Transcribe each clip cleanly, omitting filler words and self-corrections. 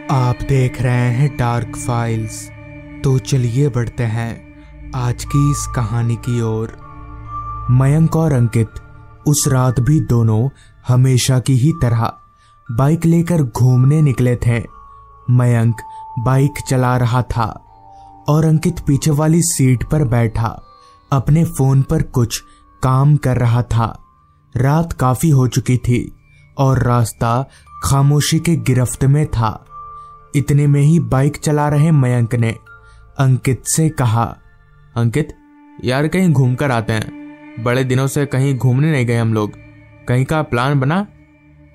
आप देख रहे हैं डार्क फाइल्स। तो चलिए बढ़ते हैं आज की इस कहानी की ओर। मयंक और अंकित उस रात भी दोनों हमेशा की ही तरह बाइक लेकर घूमने निकले थे। मयंक बाइक चला रहा था और अंकित पीछे वाली सीट पर बैठा अपने फोन पर कुछ काम कर रहा था। रात काफी हो चुकी थी और रास्ता खामोशी के गिरफ्त में था। इतने में ही बाइक चला रहे मयंक ने अंकित से कहा, अंकित यार कहीं घूम कर आते हैं, बड़े दिनों से कहीं घूमने नहीं गए हम लोग, कहीं का प्लान बना।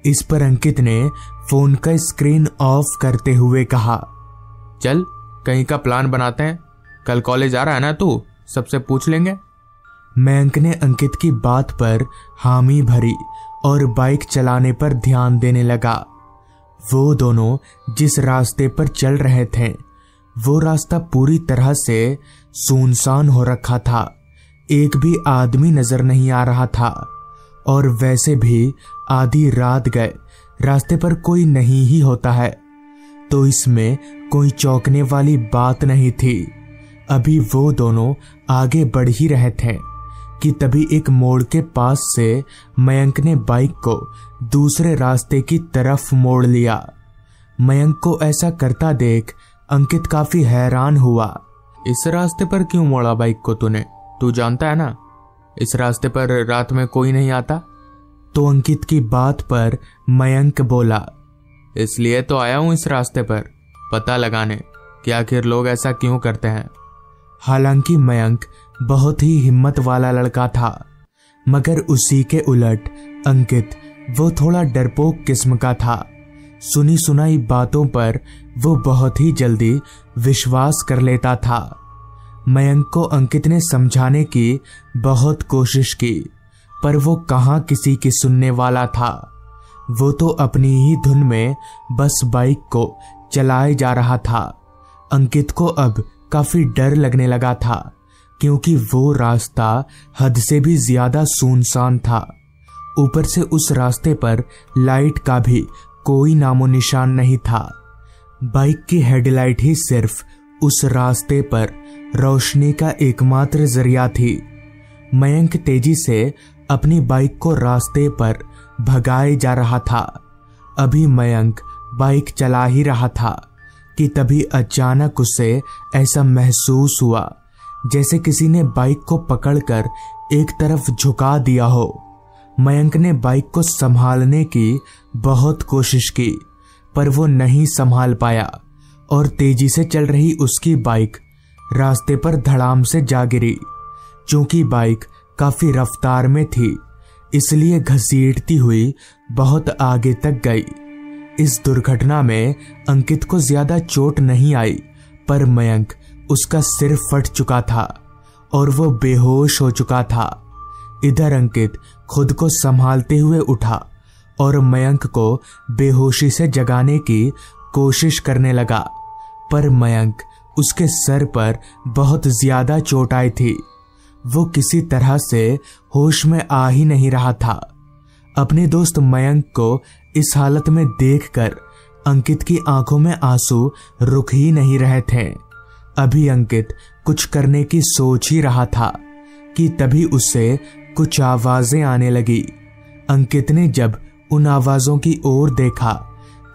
इस पर अंकित ने फोन का स्क्रीन ऑफ करते हुए कहा, चल कहीं का प्लान बनाते हैं, कल कॉलेज आ रहा है ना तू, सबसे पूछ लेंगे। मयंक ने अंकित की बात पर हामी भरी और बाइक चलाने पर ध्यान देने लगा। वो दोनों जिस रास्ते पर चल रहे थे वो रास्ता पूरी तरह से सुनसान हो रखा था। एक भी आदमी नजर नहीं आ रहा था और वैसे भी आधी रात गए रास्ते पर कोई नहीं ही होता है, तो इसमें कोई चौंकने वाली बात नहीं थी। अभी वो दोनों आगे बढ़ ही रहे थे कि तभी एक मोड़ के पास से मयंक ने बाइक को दूसरे रास्ते की तरफ मोड़ लिया। मयंक को ऐसा करता देख अंकित काफी हैरान हुआ। इस रास्ते पर क्यों मोड़ा बाइक को तूने? तू जानता है ना इस रास्ते पर रात में कोई नहीं आता। तो अंकित की बात पर मयंक बोला, इसलिए तो आया हूं इस रास्ते पर पता लगाने कि आखिर लोग ऐसा क्यों करते हैं। हालांकि मयंक बहुत ही हिम्मत वाला लड़का था, मगर उसी के उलट अंकित वो थोड़ा डरपोक किस्म का था। सुनी सुनाई बातों पर वो बहुत ही जल्दी विश्वास कर लेता था। मयंक को अंकित ने समझाने की बहुत कोशिश की, पर वो कहाँ किसी की सुनने वाला था। वो तो अपनी ही धुन में बस बाइक को चलाए जा रहा था। अंकित को अब काफी डर लगने लगा था, क्योंकि वो रास्ता हद से भी ज्यादा सुनसान था। ऊपर से उस रास्ते पर लाइट का भी कोई नामो निशान नहीं था। बाइक की हेडलाइट ही सिर्फ उस रास्ते पर रोशनी का एकमात्र जरिया थी। मयंक तेजी से अपनी बाइक को रास्ते पर भगाए जा रहा था। अभी मयंक बाइक चला ही रहा था कि तभी अचानक उसे ऐसा महसूस हुआ जैसे किसी ने बाइक को पकड़कर एक तरफ झुका दिया हो। मयंक ने बाइक को संभालने की बहुत कोशिश की, पर वो नहीं संभाल पाया और तेजी से चल रही उसकी बाइक रास्ते पर धड़ाम से जा गिरी। चूंकि बाइक काफी रफ्तार में थी, इसलिए घसीटती हुई बहुत आगे तक गई। इस दुर्घटना में अंकित को ज्यादा चोट नहीं आई, पर मयंक उसका सिर फट चुका था और वो बेहोश हो चुका था। इधर अंकित खुद को संभालते हुए उठा और मयंक को बेहोशी से जगाने की कोशिश करने लगा, पर मयंक उसके सर पर बहुत ज्यादा चोट आई थी। वो किसी तरह से होश में आ ही नहीं रहा था। अपने दोस्त मयंक को इस हालत में देखकर अंकित की आंखों में आंसू रुक ही नहीं रहे थे। अभी अंकित कुछ करने की सोच ही रहा था कि तभी उससे कुछ आवाजें आने लगी। अंकित ने जब उन आवाजों की ओर देखा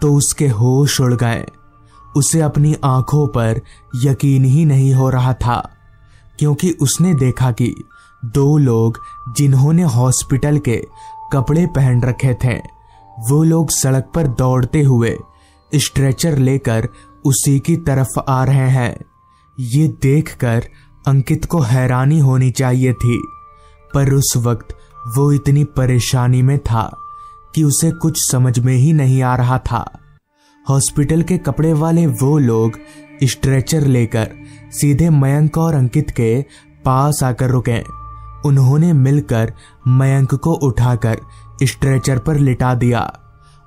तो उसके होश उड़ गए। उसे अपनी आंखों पर यकीन ही नहीं हो रहा था, क्योंकि उसने देखा कि दो लोग जिन्होंने हॉस्पिटल के कपड़े पहन रखे थे, वो लोग सड़क पर दौड़ते हुए स्ट्रेचर लेकर उसी की तरफ आ रहे हैं। ये देखकर अंकित को हैरानी होनी चाहिए थी, पर उस वक्त वो इतनी परेशानी में था कि उसे कुछ समझ में ही नहीं आ रहा था। हॉस्पिटल के कपड़े वाले वो लोग स्ट्रेचर लेकर सीधे मयंक और अंकित के पास आकर रुके। उन्होंने मिलकर मयंक को उठाकर स्ट्रेचर पर लिटा दिया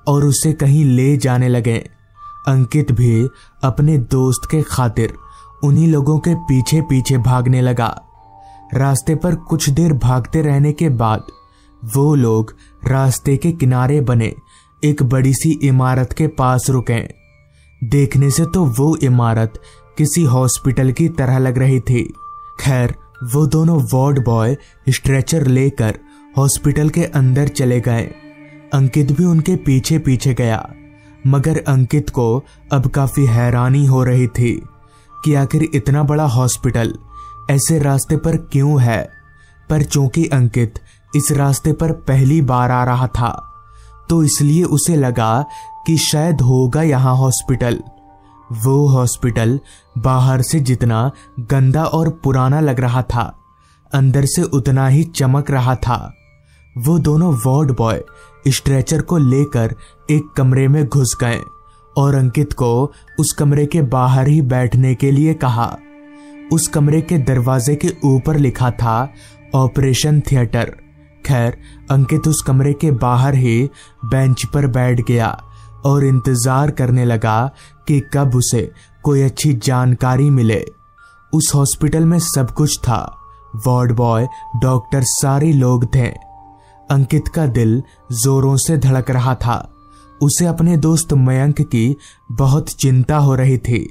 और उसे कहीं ले जाने लगे। अंकित भी अपने दोस्त के खातिर उन्हीं लोगों के पीछे पीछे भागने लगा। रास्ते पर कुछ देर भागते रहने के बाद वो लोग रास्ते के किनारे बने एक बड़ी सी इमारत के पास रुके। देखने से तो वो इमारत किसी हॉस्पिटल की तरह लग रही थी। खैर, वो दोनों वार्ड बॉय स्ट्रेचर लेकर हॉस्पिटल के अंदर चले गए। अंकित भी उनके पीछे पीछे गया, मगर अंकित को अब काफी हैरानी हो रही थी कि आखिर इतना बड़ा हॉस्पिटल ऐसे रास्ते पर क्यों है। पर चूंकि अंकित इस रास्ते पर पहली बार आ रहा था, तो इसलिए उसे लगा कि शायद होगा यहाँ हॉस्पिटल। वो हॉस्पिटल बाहर से जितना गंदा और पुराना लग रहा था, अंदर से उतना ही चमक रहा था। वो दोनों वार्ड बॉय स्ट्रेचर को लेकर एक कमरे में घुस गए और अंकित को उस कमरे के बाहर ही बैठने के लिए कहा। उस कमरे के दरवाजे के ऊपर लिखा था ऑपरेशन थिएटर। खैर, अंकित उस कमरे के बाहर ही बेंच पर बैठ गया और इंतजार करने लगा कि कब उसे कोई अच्छी जानकारी मिले। उस हॉस्पिटल में सब कुछ था, वार्ड बॉय, डॉक्टर, सारे लोग थे। अंकित का दिल जोरों से धड़क रहा था। उसे अपने दोस्त मयंक की बहुत चिंता हो रही थी।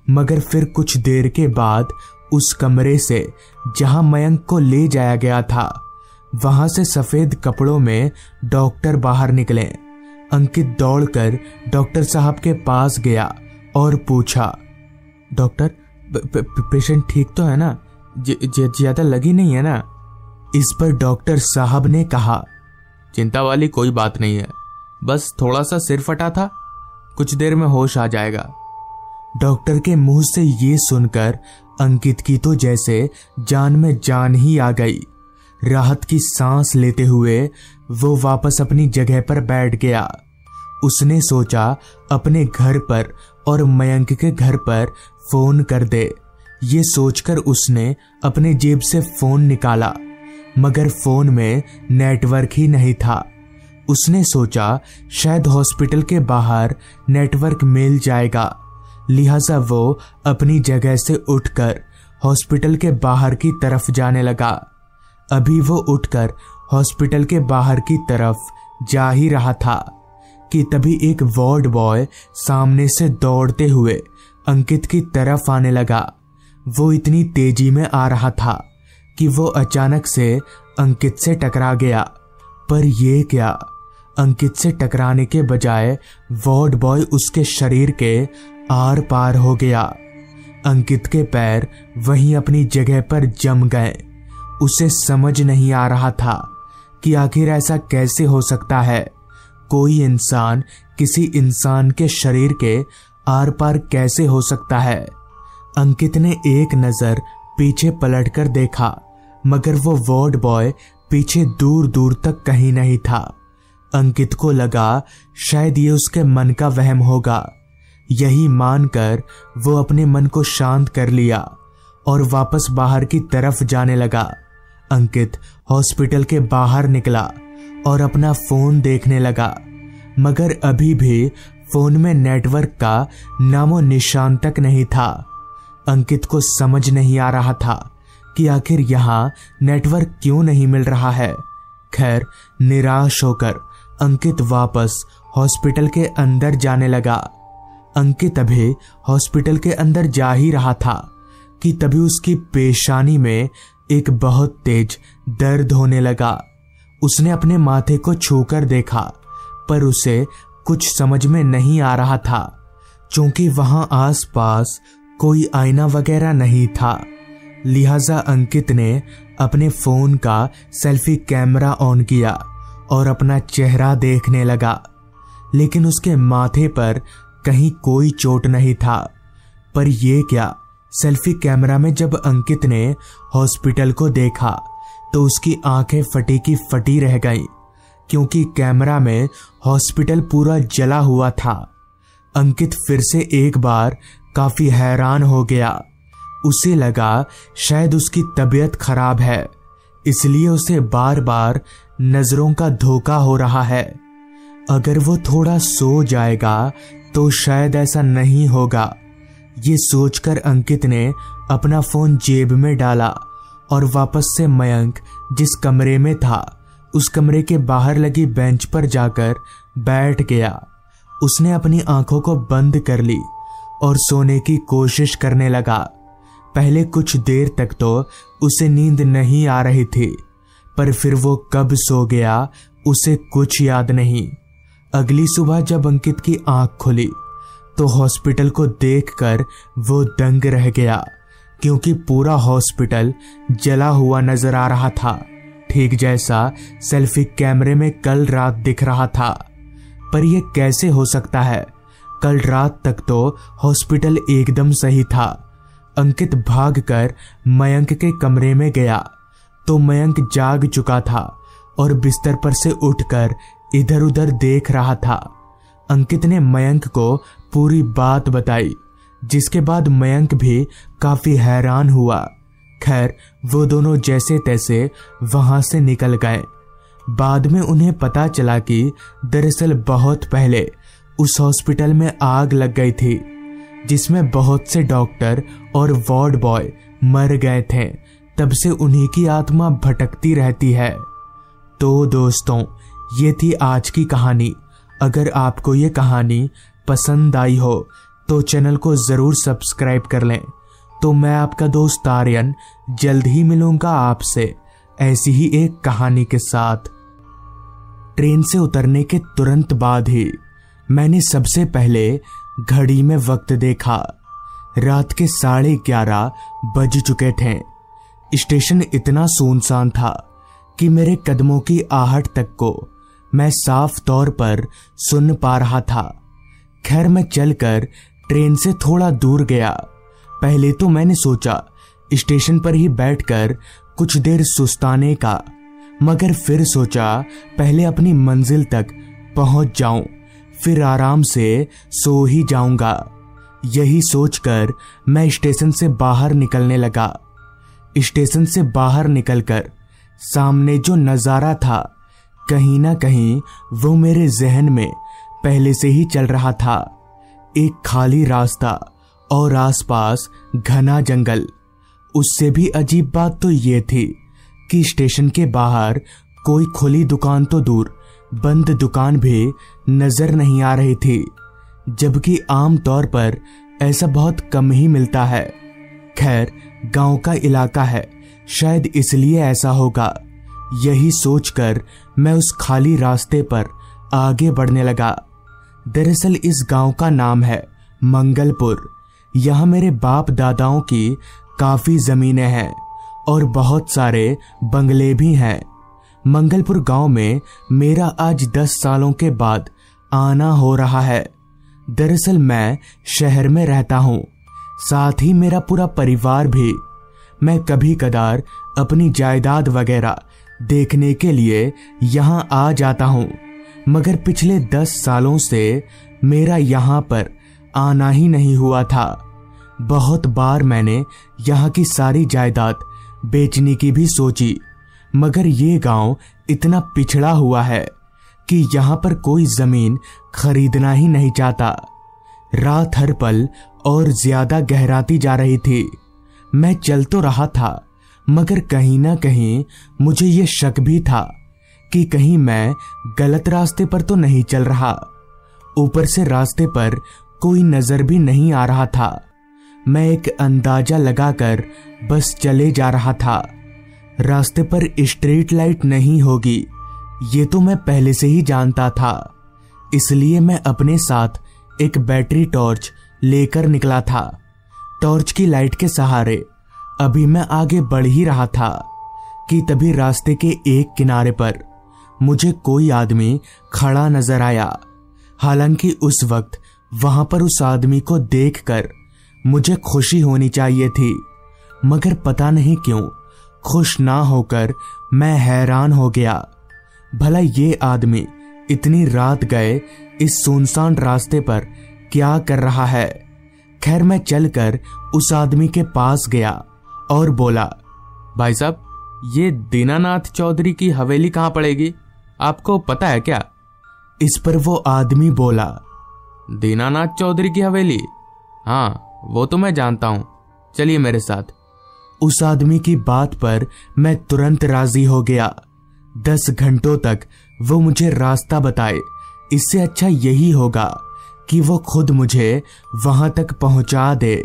मगर फिर कुछ देर के बाद उस कमरे से जहां मयंक को ले जाया गया था, वहां से सफेद कपड़ों में डॉक्टर बाहर निकले। अंकित दौड़कर डॉक्टर साहब के पास गया और पूछा, डॉक्टर, पेशेंट ठीक तो है ना? ज्यादा लगी नहीं है ना? इस पर डॉक्टर साहब ने कहा, चिंता वाली कोई बात नहीं है, बस थोड़ा सा सिर फटा था, कुछ देर में होश आ जाएगा। डॉक्टर के मुंह से ये सुनकर अंकित की तो जैसे जान में जान ही आ गई। राहत की सांस लेते हुए वो वापस अपनी जगह पर बैठ गया। उसने सोचा अपने घर पर और मयंक के घर पर फोन कर दे। ये सोचकर उसने अपने जेब से फोन निकाला, मगर फोन में नेटवर्क ही नहीं था। उसने सोचा शायद हॉस्पिटल के बाहर नेटवर्क मिल जाएगा, लिहाजा वो अपनी जगह से उठकर हॉस्पिटल के बाहर की तरफ जाने लगा। अभी वो उठकर हॉस्पिटल के बाहर की तरफ जा ही रहा था कि तभी एक वार्ड बॉय सामने से दौड़ते हुए अंकित की तरफ आने लगा। वो इतनी तेजी में आ रहा था कि वो अचानक से अंकित से टकरा गया। पर ये क्या, अंकित से टकराने के बजाय वार्ड बॉय उसके शरीर के आर पार हो गया। अंकित के पैर वहीं अपनी जगह पर जम गए। उसे समझ नहीं आ रहा था कि आखिर ऐसा कैसे हो सकता है। कोई इंसान किसी इंसान के शरीर के आर पार कैसे हो सकता है। अंकित ने एक नजर पीछे पलटकर देखा, मगर वो वार्ड बॉय पीछे दूर दूर तक कहीं नहीं था। अंकित को लगा शायद ये उसके मन का वहम होगा। यही मानकर वो अपने मन को शांत कर लिया और वापस बाहर की तरफ जाने लगा। अंकित हॉस्पिटल के बाहर निकला और अपना फोन देखने लगा, मगर अभी भी फोन में नेटवर्क का नामो निशान तक नहीं था। अंकित को समझ नहीं आ रहा था कि आखिर यहाँ नेटवर्क क्यों नहीं मिल रहा है। खैर, निराश होकर अंकित वापस हॉस्पिटल के अंदर जाने लगा। अंकित अभी हॉस्पिटल के अंदर जा ही रहा था कि तभी उसकी पेशानी में एक बहुत तेज दर्द होने लगा। उसने अपने माथे को छूकर देखा, पर उसे कुछ समझ में नहीं आ रहा था, क्योंकि वहां आसपास कोई आईना वगैरह नहीं था। लिहाजा अंकित ने अपने फोन का सेल्फी कैमरा ऑन किया और अपना चेहरा देखने लगा, लेकिन उसके माथे पर कहीं कोई चोट नहीं था। पर यह क्या, सेल्फी कैमरा में जब अंकित ने हॉस्पिटल को देखा तो उसकी आंखें फटी की फटी रह गईं, क्योंकि कैमरा में हॉस्पिटल पूरा जला हुआ था। अंकित फिर से एक बार काफी हैरान हो गया। उसे लगा शायद उसकी तबीयत खराब है, इसलिए उसे बार बार नजरों का धोखा हो रहा है। अगर वो थोड़ा सो जाएगा तो शायद ऐसा नहीं होगा। ये सोचकर अंकित ने अपना फोन जेब में डाला और वापस से मयंक जिस कमरे में था उस कमरे के बाहर लगी बेंच पर जाकर बैठ गया उसने अपनी आंखों को बंद कर ली और सोने की कोशिश करने लगा। पहले कुछ देर तक तो उसे नींद नहीं आ रही थी, पर फिर वो कब सो गया उसे कुछ याद नहीं। अगली सुबह जब अंकित की आंख खुली तो हॉस्पिटल को देखकर वो दंग रह गया, क्योंकि पूरा हॉस्पिटल जला हुआ नजर आ रहा था, ठीक जैसा सेल्फी कैमरे में कल रात दिख रहा था। पर यह कैसे हो सकता है? कल रात तक तो हॉस्पिटल एकदम सही था। अंकित भागकर मयंक के कमरे में गया तो मयंक जाग चुका था और बिस्तर पर से उठकर इधर उधर देख रहा था। अंकित ने मयंक को पूरी बात बताई, जिसके बाद मयंक भी काफी हैरान हुआ। खैर, वो दोनों जैसे तैसे वहां से निकल गए। बाद में उन्हें पता चला कि दरअसल बहुत पहले उस हॉस्पिटल में आग लग गई थी, जिसमें बहुत से डॉक्टर और वार्ड बॉय मर गए थे। तब से उन्हीं की आत्मा भटकती रहती है। तो दोस्तों, ये थी आज की कहानी। अगर आपको ये कहानी पसंद आई हो तो चैनल को जरूर सब्सक्राइब कर लें। तो मैं आपका दोस्त आर्यन जल्द ही मिलूंगा आपसे ऐसी ही एक कहानी के साथ। ट्रेन से उतरने के तुरंत बाद ही मैंने सबसे पहले घड़ी में वक्त देखा। रात के 11:30 बज चुके थे। स्टेशन इतना सुनसान था कि मेरे कदमों की आहट तक को मैं साफ तौर पर सुन पा रहा था। खैर, मैं चलकर ट्रेन से थोड़ा दूर गया। पहले तो मैंने सोचा स्टेशन पर ही बैठकर कुछ देर सुस्ताने का, मगर फिर सोचा पहले अपनी मंजिल तक पहुंच जाऊं, फिर आराम से सो ही जाऊंगा। यही सोचकर मैं स्टेशन से बाहर निकलने लगा। स्टेशन से बाहर निकलकर सामने जो नजारा था, कहीं ना कहीं वो मेरे जहन में पहले से ही चल रहा था। एक खाली रास्ता और आसपास घना जंगल। उससे भी अजीब बात तो ये थी कि स्टेशन के बाहर कोई खुली दुकान तो दूर, बंद दुकान भी नजर नहीं आ रही थी, जबकि आम तौर पर ऐसा बहुत कम ही मिलता है। खैर, गांव का इलाका है, शायद इसलिए ऐसा होगा। यही सोचकर मैं उस खाली रास्ते पर आगे बढ़ने लगा। दरअसल इस गांव का नाम है मंगलपुर। यहाँ मेरे बाप दादाओं की काफी जमीनें हैं और बहुत सारे बंगले भी हैं। मंगलपुर गांव में मेरा आज 10 सालों के बाद आना हो रहा है। दरअसल मैं शहर में रहता हूँ, साथ ही मेरा पूरा परिवार भी। मैं कभी कदार अपनी जायदाद वगैरह देखने के लिए यहाँ आ जाता हूँ, मगर पिछले 10 सालों से मेरा यहाँ पर आना ही नहीं हुआ था। बहुत बार मैंने यहाँ की सारी जायदाद बेचने की भी सोची, मगर ये गांव इतना पिछड़ा हुआ है कि यहाँ पर कोई जमीन खरीदना ही नहीं चाहता। रात हर पल और ज्यादा गहराती जा रही थी। मैं चल तो रहा था, मगर कहीं ना कहीं मुझे ये शक भी था कि कहीं मैं गलत रास्ते पर तो नहीं चल रहा। ऊपर से रास्ते पर कोई नजर भी नहीं आ रहा था। मैं एक अंदाजा लगाकर बस चले जा रहा था। रास्ते पर स्ट्रीट लाइट नहीं होगी, ये तो मैं पहले से ही जानता था। इसलिए मैं अपने साथ एक बैटरी टॉर्च लेकर निकला था। टॉर्च की लाइट के सहारे अभी मैं आगे बढ़ ही रहा था कि तभी रास्ते के एक किनारे पर मुझे कोई आदमी खड़ा नजर आया। हालांकि उस वक्त वहां पर उस आदमी को देखकर मुझे खुशी होनी चाहिए थी, मगर पता नहीं क्यों खुश ना होकर मैं हैरान हो गया। भला ये आदमी इतनी रात गए इस सुनसान रास्ते पर क्या कर रहा है? खैर, मैं चलकर उस आदमी के पास गया और बोला, भाई साहब, ये दीनानाथ चौधरी की हवेली कहाँ पड़ेगी? आपको पता है क्या? इस पर वो आदमी बोला, दीनानाथ चौधरी की हवेली? हाँ, वो तो मैं जानता हूँ, चलिए मेरे साथ। उस आदमी की बात पर मैं तुरंत राजी हो गया। 10 घंटों तक वो मुझे रास्ता बताए, इससे अच्छा यही होगा कि वो खुद मुझे वहां तक पहुंचा दे,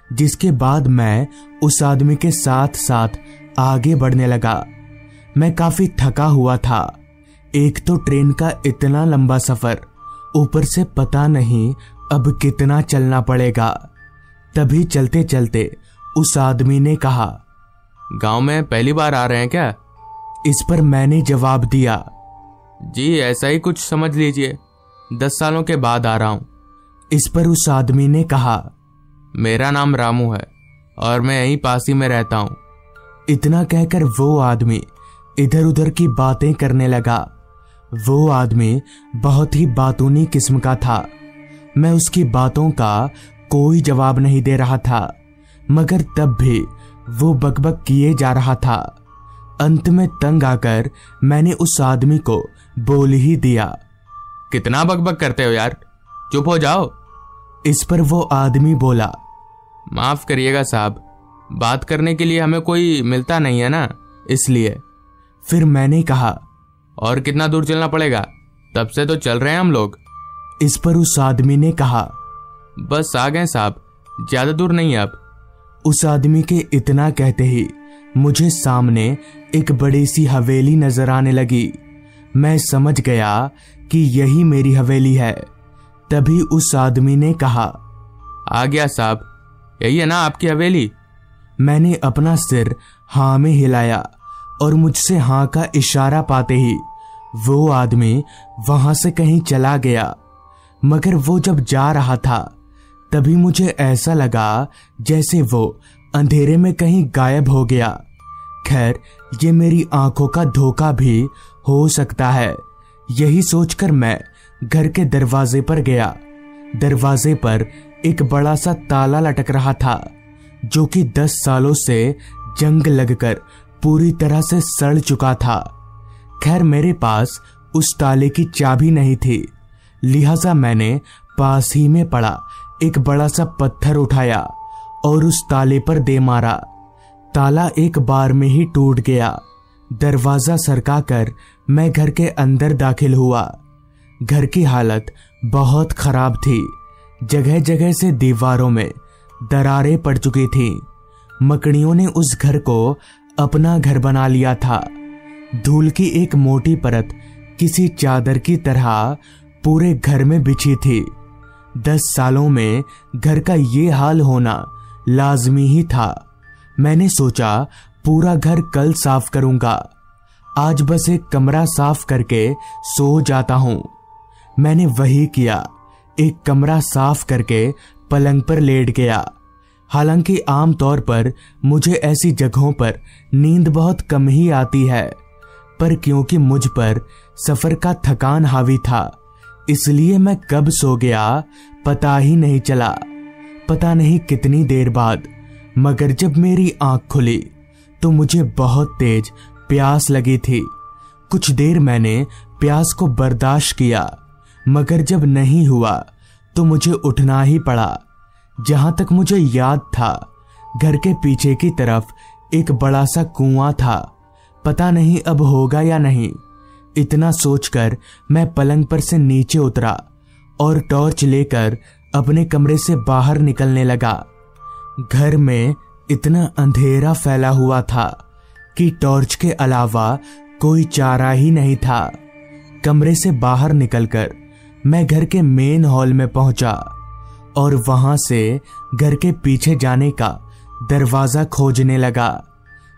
जिसके बाद मैं उस आदमी के साथ साथ आगे बढ़ने लगा। मैं काफी थका हुआ था। एक तो ट्रेन का इतना लंबा सफर, ऊपर से पता नहीं अब कितना चलना पड़ेगा। तभी चलते चलते उस आदमी ने कहा, गांव में पहली बार आ रहे हैं क्या? इस पर मैंने जवाब दिया, जी ऐसा ही कुछ समझ लीजिए, 10 सालों के बाद आ रहा हूं। इस पर उस आदमी ने कहा, मेरा नाम रामू है और मैं यहीं पास ही में रहता हूं। इतना कहकर वो आदमी इधर उधर की बातें करने लगा। वो आदमी बहुत ही बातूनी किस्म का था। मैं उसकी बातों का कोई जवाब नहीं दे रहा था, मगर तब भी वो बकबक किए जा रहा था। अंत में तंग आकर मैंने उस आदमी को बोल ही दिया, कितना बकबक करते हो यार, चुप हो जाओ। इस पर वो आदमी बोला, माफ करिएगा साहब, बात करने के लिए हमें कोई मिलता नहीं है ना, इसलिए। फिर मैंने कहा, और कितना दूर चलना पड़ेगा? तब से तो चल रहे हैं हम लोग। इस पर उस आदमी ने कहा, बस आ गए साहब, ज्यादा दूर नहीं है अब। उस आदमी के इतना कहते ही मुझे सामने एक बड़ी सी हवेली नजर आने लगी। मैं समझ गया कि यही मेरी हवेली है। तभी उस आदमी ने कहा, आ गया साहब, यही है ना आपकी हवेली? मैंने अपना सिर हाँ में हिलाया और मुझसे हाँ का इशारा पाते ही वो आदमी वहां से कहीं चला गया। मगर वो जब जा रहा था तभी मुझे ऐसा लगा जैसे वो अंधेरे में कहीं गायब हो गया। खैर, ये मेरी आंखों का धोखा भी हो सकता है। यही सोचकर मैं घर के दरवाजे पर गया। दरवाजे पर एक बड़ा सा ताला लटक रहा था, जो कि 10 सालों से जंग लगकर पूरी तरह से सड़ चुका था। खैर, मेरे पास उस ताले की चाबी नहीं थी, लिहाजा मैंने पास ही में पड़ा एक बड़ा सा पत्थर उठाया और उस ताले पर दे मारा। ताला एक बार में ही टूट गया। दरवाजा सरकाकर मैं घर के अंदर दाखिल हुआ। घर की हालत बहुत खराब थी। जगह जगह से दीवारों में दरारें पड़ चुकी थीं। मकड़ियों ने उस घर को अपना घर बना लिया था। धूल की एक मोटी परत किसी चादर की तरह पूरे घर में बिछी थी। 10 सालों में घर का ये हाल होना लाजमी ही था। मैंने सोचा पूरा घर कल साफ करूंगा, आज बस एक कमरा साफ करके सो जाता हूं। मैंने वही किया, एक कमरा साफ करके पलंग पर लेट गया। हालांकि आमतौर पर मुझे ऐसी जगहों पर नींद बहुत कम ही आती है, पर क्योंकि मुझ पर सफर का थकान हावी था, इसलिए मैं कब सो गया पता ही नहीं चला। पता नहीं कितनी देर बाद, मगर जब मेरी आंख खुली तो मुझे बहुत तेज प्यास लगी थी। कुछ देर मैंने प्यास को बर्दाश्त किया, मगर जब नहीं हुआ तो मुझे उठना ही पड़ा। जहां तक मुझे याद था, घर के पीछे की तरफ एक बड़ा सा कुआं था। पता नहीं अब होगा या नहीं। इतना सोचकर मैं पलंग पर से नीचे उतरा और टॉर्च लेकर अपने कमरे से बाहर निकलने लगा। घर में इतना अंधेरा फैला हुआ था कि टॉर्च के अलावा कोई चारा ही नहीं था। कमरे से बाहर निकलकर मैं घर के मेन हॉल में पहुंचा और वहां से घर के पीछे जाने का दरवाजा खोजने लगा।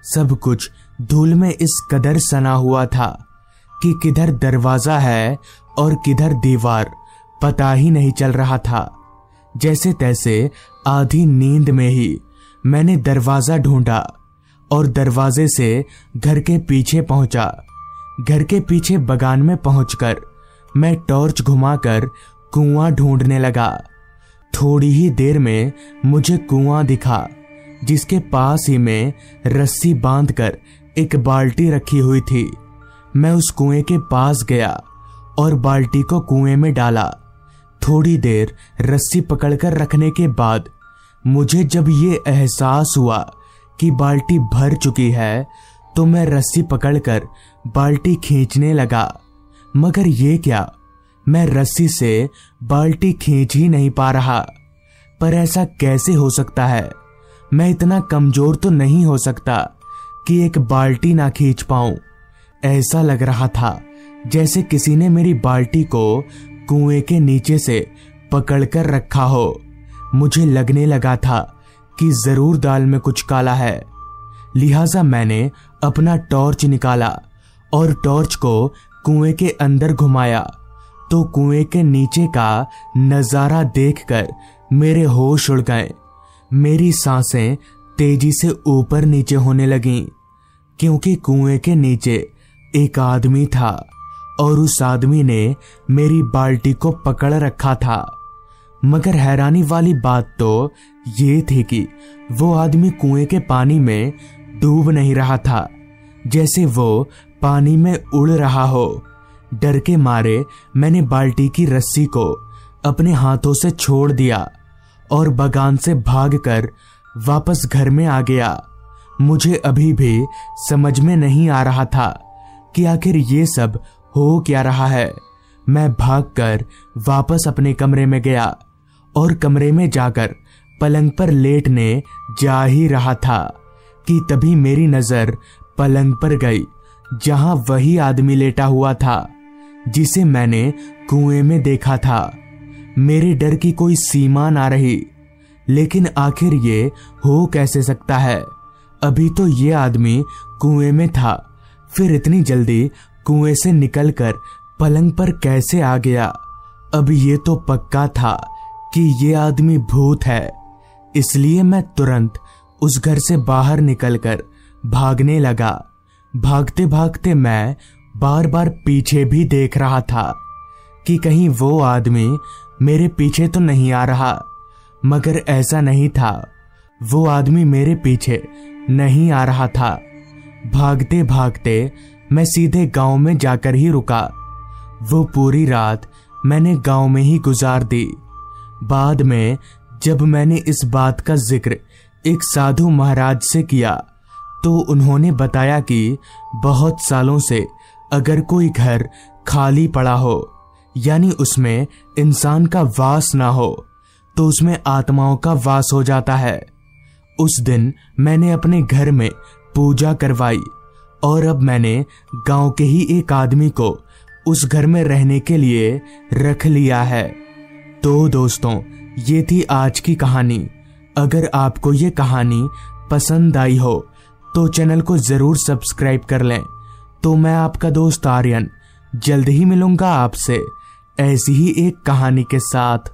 सब कुछ धूल में इस कदर सना हुआ था कि किधर दरवाजा है और किधर दीवार पता ही नहीं चल रहा था। जैसे तैसे आधी नींद में ही मैंने दरवाजा ढूंढा और दरवाजे से घर के पीछे पहुंचा। घर के पीछे बगान में पहुंचकर मैं टॉर्च घुमाकर कुआं ढूंढने लगा। थोड़ी ही देर में मुझे कुआं दिखा, जिसके पास ही में रस्सी बांधकर एक बाल्टी रखी हुई थी। मैं उस कुएं के पास गया और बाल्टी को कुएं में डाला। थोड़ी देर रस्सी पकड़कर रखने के बाद मुझे जब ये एहसास हुआ कि बाल्टी भर चुकी है, तो मैं रस्सी पकड़कर बाल्टी खींचने लगा। मगर ये क्या, मैं रस्सी से बाल्टी खींच ही नहीं पा रहा। पर ऐसा कैसे हो सकता है? मैं इतना कमजोर तो नहीं हो सकता कि एक बाल्टी ना खींच पाऊं। ऐसा लग रहा था जैसे किसी ने मेरी बाल्टी को कुएं के नीचे से पकड़कर रखा हो। मुझे लगने लगा था कि जरूर दाल में कुछ काला है। लिहाजा मैंने अपना टॉर्च निकाला और टॉर्च को कुएं के अंदर घुमाया तो कुएं के नीचे का नजारा देखकर मेरे होश उड़ गए। मेरी सांसें तेजी से ऊपर नीचे होने लगीं, क्योंकि कुएं के नीचे एक आदमी था और उस आदमी ने मेरी बाल्टी को पकड़ रखा था। मगर हैरानी वाली बात तो ये थी कि वो आदमी कुएं के पानी में डूब नहीं रहा था, जैसे वो पानी में उड़ रहा हो। डर के मारे मैंने बाल्टी की रस्सी को अपने हाथों से छोड़ दिया और बगान से भागकर वापस घर में आ गया। मुझे अभी भी समझ में नहीं आ रहा था कि आखिर ये सब हो क्या रहा है। मैं भागकर वापस अपने कमरे में गया और कमरे में जाकर पलंग पर लेटने जा ही रहा था कि तभी मेरी नजर पलंग पर गई, जहां वही आदमी लेटा हुआ था जिसे मैंने कुएं में देखा था। मेरे डर की कोई सीमा ना रही, लेकिन आखिर ये हो कैसे सकता है? अभी तो ये आदमी कुएं में था, फिर इतनी जल्दी कुएं से निकलकर पलंग पर कैसे आ गया? अब ये तो पक्का था कि ये आदमी भूत है। इसलिए मैं तुरंत उस घर से बाहर निकलकर भागने लगा। भागते भागते मैं बार बार पीछे भी देख रहा था कि कहीं वो आदमी मेरे पीछे तो नहीं आ रहा। मगर ऐसा नहीं था, वो आदमी मेरे पीछे नहीं आ रहा था। भागते भागते मैं सीधे गांव में जाकर ही रुका। वो पूरी रात मैंने गांव में ही गुजार दी। बाद में जब मैंने इस बात का जिक्र एक साधु महाराज से किया तो उन्होंने बताया कि बहुत सालों से अगर कोई घर खाली पड़ा हो, यानी उसमें इंसान का वास ना हो, तो उसमें आत्माओं का वास हो जाता है। उस दिन मैंने अपने घर में पूजा करवाई और अब मैंने गांव के ही एक आदमी को उस घर में रहने के लिए रख लिया है। तो दोस्तों, ये थी आज की कहानी। अगर आपको ये कहानी पसंद आई हो तो चैनल को जरूर सब्सक्राइब कर लें। तो मैं आपका दोस्त आर्यन जल्द ही मिलूंगा आपसे ऐसी ही एक कहानी के साथ।